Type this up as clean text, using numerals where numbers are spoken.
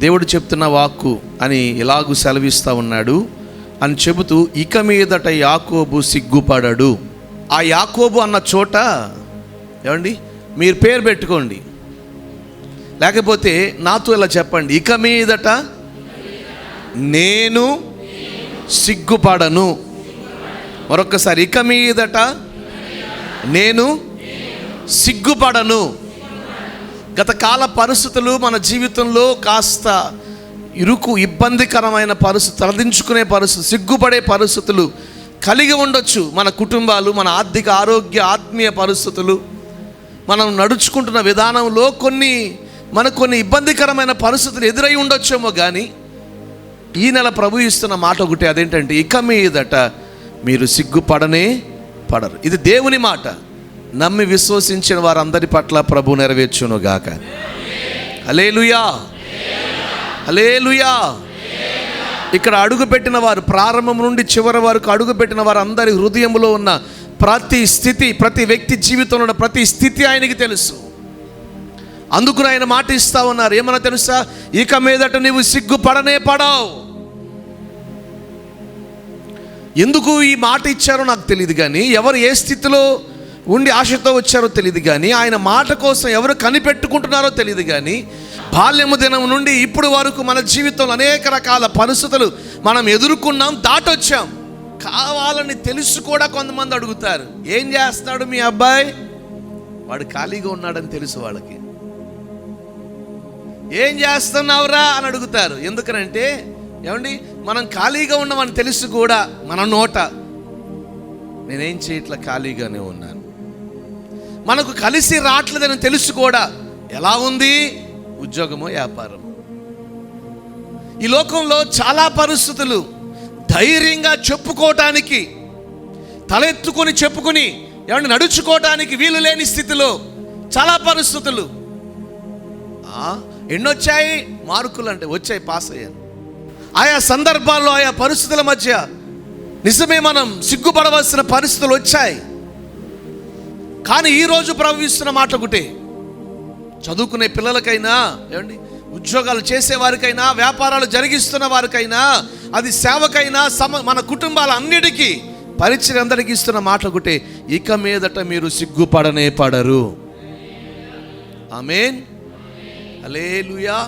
దేవుడు చెప్తున్న వాక్కు అని ఇలాగూ సెలవిస్తూ ఉన్నాడు అని చెబుతూ, ఇక మీదట యాకోబు సిగ్గుపడడు. ఆ యాకోబు అన్న చోట ఏమండి మీరు పేరు పెట్టుకోండి, లేకపోతే నాతో ఇలా చెప్పండి, ఇక మీదట నేను సిగ్గుపడను. మరొక్కసారి, ఇక మీదట నేను సిగ్గుపడను. గత కాల పరిస్థితులు మన జీవితంలో కాస్త ఇబ్బందికరమైన పరిస్థితులు, తలదించుకునే పరిస్థితులు, సిగ్గుపడే పరిస్థితులు కలిగి ఉండొచ్చు. మన కుటుంబాలు, మన ఆర్థిక ఆరోగ్య ఆత్మీయ పరిస్థితులు, మనం నడుచుకుంటున్న విధానంలో కొన్ని ఇబ్బందికరమైన పరిస్థితులు ఎదురై ఉండొచ్చేమో. కానీ ఈ నెల ప్రభు ఇస్తున్న మాట ఒకటి, అదేంటంటే ఇక మీదట మీరు సిగ్గుపడనే పడరు. ఇది దేవుని మాట. నమ్మి విశ్వసించిన వారందరి పట్ల ప్రభు నెరవేర్చునుగాక. హల్లెలూయా, హల్లెలూయా. ఇక్కడ అడుగుపెట్టిన వారు, ప్రారంభం నుండి చివరి వరకు అడుగుపెట్టిన వారు అందరి హృదయంలో ఉన్న ప్రతి స్థితి, ప్రతి వ్యక్తి జీవితంలో ఉన్న ప్రతి స్థితి ఆయనకి తెలుసు. అందుకు ఆయన మాట ఇస్తా ఉన్నారు. ఏమన్నా తెలుసా? ఇక మీదట నీవు సిగ్గుపడనే పడవు. ఎందుకు ఈ మాట ఇచ్చారో నాకు తెలియదు, కానీ ఎవరు ఏ స్థితిలో ఉండి ఆశతో వచ్చారో తెలియదు, కానీ ఆయన మాట కోసం ఎవరు కనిపెట్టుకుంటున్నారో తెలియదు, కానీ బాల్యము దినం నుండి ఇప్పుడు వరకు మన జీవితంలో అనేక రకాల పరిస్థితులు మనం ఎదుర్కొన్నాం, దాటొచ్చాం. కావాలని తెలుసు కూడా కొంతమంది అడుగుతారు, ఏం చేస్తాడు మీ అబ్బాయి? వాడు ఖాళీగా ఉన్నాడని తెలుసు వాళ్ళకి. ఏం చేస్తున్నావురా అని అడుగుతారు. ఎందుకనంటే ఏమండి, మనం ఖాళీగా ఉన్నామని తెలుసు కూడా మన నోట, నేనేం చేయట్లా, ఖాళీగానే ఉన్నాను. మనకు కలిసి రావట్లేదని తెలుసు కూడా, ఎలా ఉంది ఉద్యోగమో వ్యాపారమో. ఈ లోకంలో చాలా పరిస్థితులు ధైర్యంగా చెప్పుకోవటానికి, తలెత్తుకొని చెప్పుకొని ఏమంటే నడుచుకోవటానికి వీలు లేని స్థితిలో చాలా పరిస్థితులు. ఎన్నొచ్చాయి మార్కులు అంటే? వచ్చాయి, పాస్ అయ్యాను. ఆయా సందర్భాల్లో, ఆయా పరిస్థితుల మధ్య నిజమే మనం సిగ్గుపడవలసిన పరిస్థితులు వచ్చాయి. కానీ ఈరోజు ప్రవహిస్తున్న మాట ఒకటే, చదువుకునే పిల్లలకైనా, ఏమండి ఉద్యోగాలు చేసేవారికైనా, వ్యాపారాలు జరిగిస్తున్న వారికైనా, అది సేవకైనా, మన కుటుంబాల అన్నిటికీ, పరిచయం అందరికీ ఇస్తున్న మాట ఒకటే, ఇక మీదట మీరు సిగ్గుపడనే పడరు. ఆమేన్, హల్లెలూయా.